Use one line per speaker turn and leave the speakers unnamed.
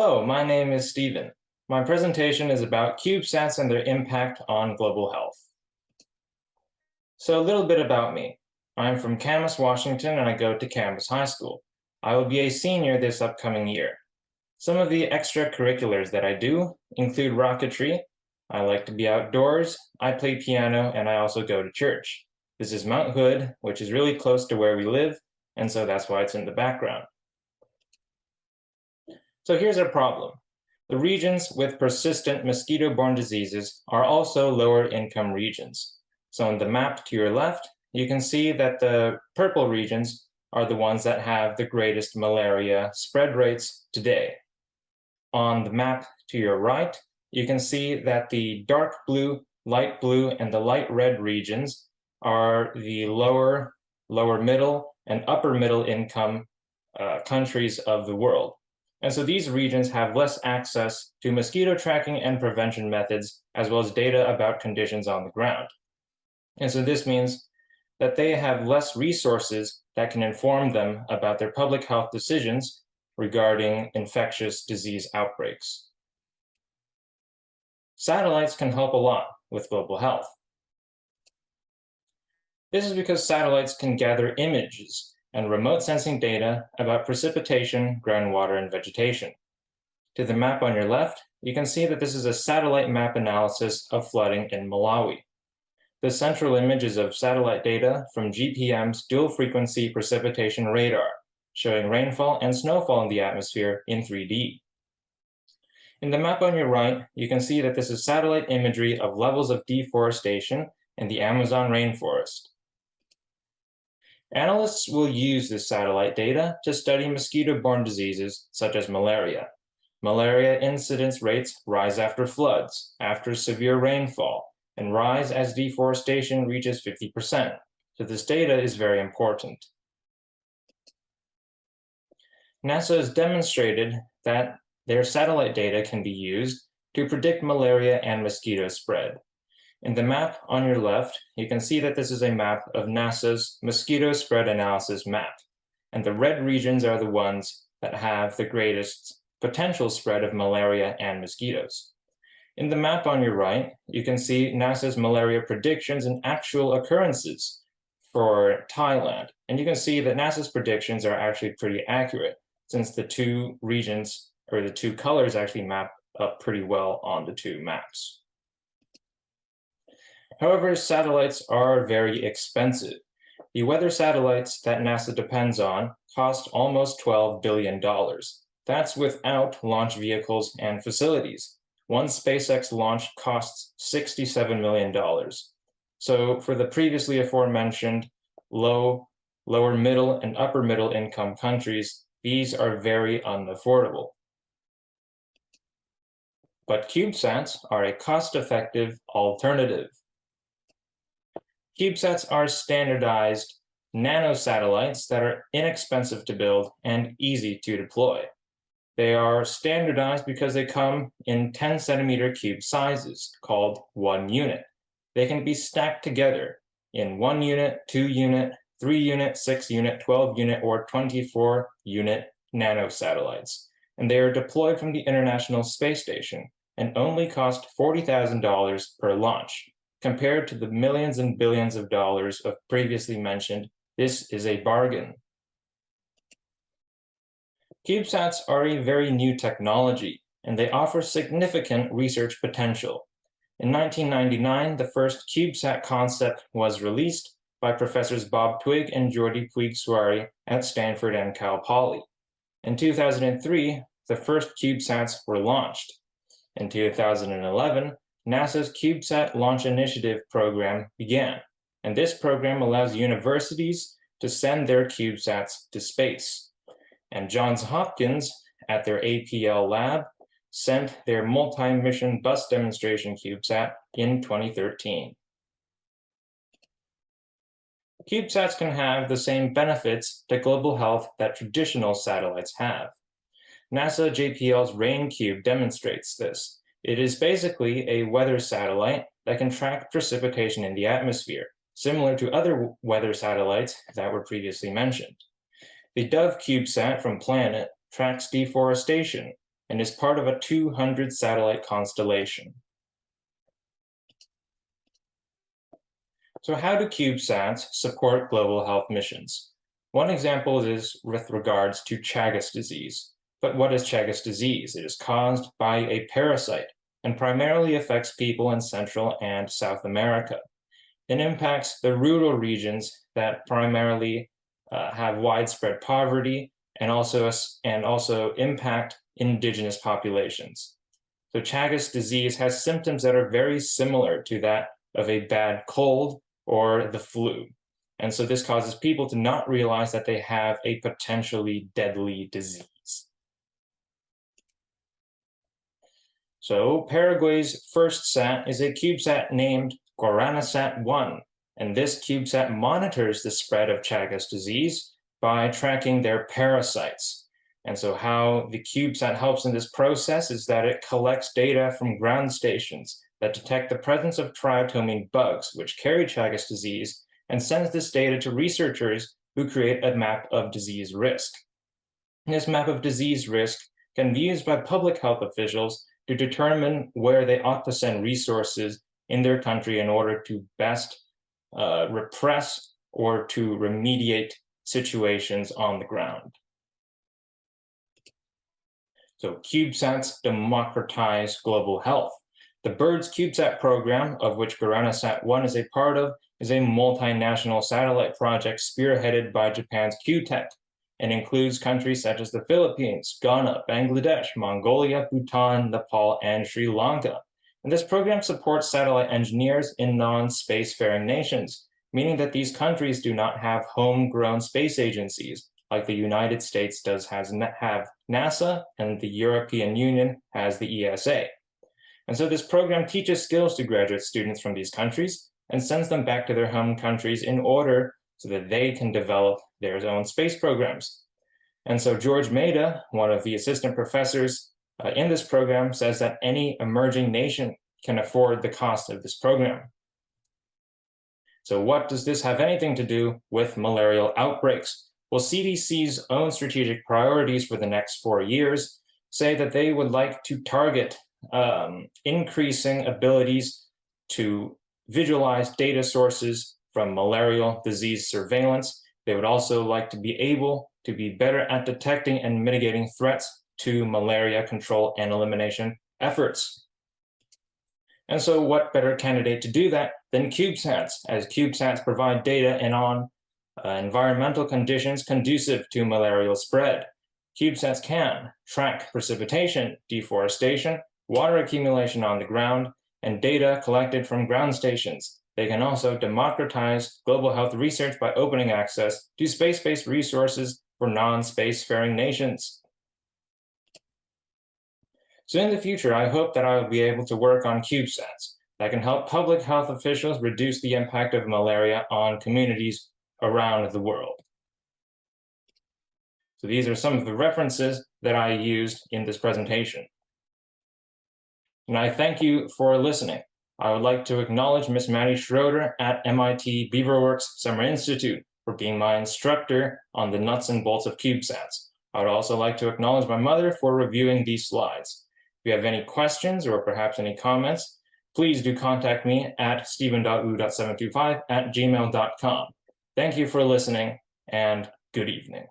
Hello, my name is Stephen. My presentation is about CubeSats and their impact on global health. So a little bit about me. I'm from Camas, Washington, and I go to Camas High School. I will be a senior this upcoming year. Some of the extracurriculars that I do include rocketry. I like to be outdoors, I play piano, and I also go to church. This is Mount Hood, which is really close to where we live, and so that's why it's in the background. So here's our problem. The regions with persistent mosquito-borne diseases are also lower-income regions. So on the map to your left, you can see that the purple regions are the ones that have the greatest malaria spread rates today. On the map to your right, you can see that the dark blue, light blue, and the light red regions are the lower middle, and upper middle income countries of the world. And so these regions have less access to mosquito tracking and prevention methods, as well as data about conditions on the ground. And so this means that they have less resources that can inform them about their public health decisions regarding infectious disease outbreaks. Satellites can help a lot with global health. This is because satellites can gather images and remote sensing data about precipitation, groundwater, and vegetation. To the map on your left, you can see that this is a satellite map analysis of flooding in Malawi. The central image is of satellite data from GPM's dual-frequency precipitation radar, showing rainfall and snowfall in the atmosphere in 3D. In the map on your right, you can see that this is satellite imagery of levels of deforestation in the Amazon rainforest. Analysts will use this satellite data to study mosquito-borne diseases such as malaria. Malaria incidence rates rise after floods, after severe rainfall, and rise as deforestation reaches 50%. So this data is very important. NASA has demonstrated that their satellite data can be used to predict malaria and mosquito spread. In the map on your left, you can see that this is a map of NASA's mosquito spread analysis map, and the red regions are the ones that have the greatest potential spread of malaria and mosquitoes. In the map on your right, you can see NASA's malaria predictions and actual occurrences for Thailand, and you can see that NASA's predictions are actually pretty accurate, since the two regions, or the two colors, actually map up pretty well on the two maps. However, satellites are very expensive. The weather satellites that NASA depends on cost almost $12 billion. That's without launch vehicles and facilities. One SpaceX launch costs $67 million. So for the previously aforementioned lower middle and upper middle income countries, these are very unaffordable. But CubeSats are a cost-effective alternative. CubeSats are standardized nanosatellites that are inexpensive to build and easy to deploy. They are standardized because they come in 10-centimeter cube sizes, called 1 unit. They can be stacked together in 1 unit, 2 unit, 3 unit, 6 unit, 12 unit, or 24 unit nanosatellites. And they are deployed from the International Space Station and only cost $40,000 per launch. Compared to the millions and billions of dollars of previously mentioned, this is a bargain. CubeSats are a very new technology, and they offer significant research potential. In 1999, the first CubeSat concept was released by Professors Bob Twigg and Jordi Puig-Suari at Stanford and Cal Poly. In 2003, the first CubeSats were launched. In 2011, NASA's CubeSat Launch Initiative program began, and this program allows universities to send their CubeSats to space. And Johns Hopkins, at their APL lab, sent their multi-mission bus demonstration CubeSat in 2013. CubeSats can have the same benefits to global health that traditional satellites have. NASA JPL's RainCube demonstrates this. It is basically a weather satellite that can track precipitation in the atmosphere, similar to other weather satellites that were previously mentioned. The Dove CubeSat from Planet tracks deforestation, and is part of a 200 satellite constellation. So how do CubeSats support global health missions? One example is with regards to Chagas disease. But what is Chagas disease? It is caused by a parasite and primarily affects people in Central and South America. It impacts the rural regions that primarily have widespread poverty and also impact indigenous populations. So Chagas disease has symptoms that are very similar to that of a bad cold or the flu. And so this causes people to not realize that they have a potentially deadly disease. So Paraguay's first sat is a CubeSat named GuaranaSat-1, and this CubeSat monitors the spread of Chagas disease by tracking their parasites. And so how the CubeSat helps in this process is that it collects data from ground stations that detect the presence of triatomine bugs, which carry Chagas disease, and sends this data to researchers who create a map of disease risk. This map of disease risk can be used by public health officials to determine where they ought to send resources in their country in order to best repress or to remediate situations on the ground. So CubeSats democratize global health. The BIRDS CubeSat program, of which GuaranaSat-1 is a part of, is a multinational satellite project spearheaded by Japan's QTech and includes countries such as the Philippines, Ghana, Bangladesh, Mongolia, Bhutan, Nepal, and Sri Lanka. And this program supports satellite engineers in non-spacefaring nations, meaning that these countries do not have homegrown space agencies, like the United States have NASA, and the European Union has the ESA. And so this program teaches skills to graduate students from these countries and sends them back to their home countries in order so that they can develop their own space programs. And so George Maida, one of the assistant professors in this program, says that any emerging nation can afford the cost of this program. So what does this have anything to do with malarial outbreaks? Well, CDC's own strategic priorities for the next 4 years say that they would like to target increasing abilities to visualize data sources from malarial disease surveillance. They would also like to be able to be better at detecting and mitigating threats to malaria control and elimination efforts. And so what better candidate to do that than CubeSats, as CubeSats provide data on environmental conditions conducive to malarial spread. CubeSats can track precipitation, deforestation, water accumulation on the ground, and data collected from ground stations. They can also democratize global health research by opening access to space-based resources for non-spacefaring nations. So in the future, I hope that I will be able to work on CubeSats that can help public health officials reduce the impact of malaria on communities around the world. So these are some of the references that I used in this presentation. And I thank you for listening. I would like to acknowledge Ms. Maddie Schroeder at MIT Beaverworks Summer Institute for being my instructor on the nuts and bolts of CubeSats. I would also like to acknowledge my mother for reviewing these slides. If you have any questions or perhaps any comments, please do contact me at stephen.wu.725@gmail.com. Thank you for listening, and good evening.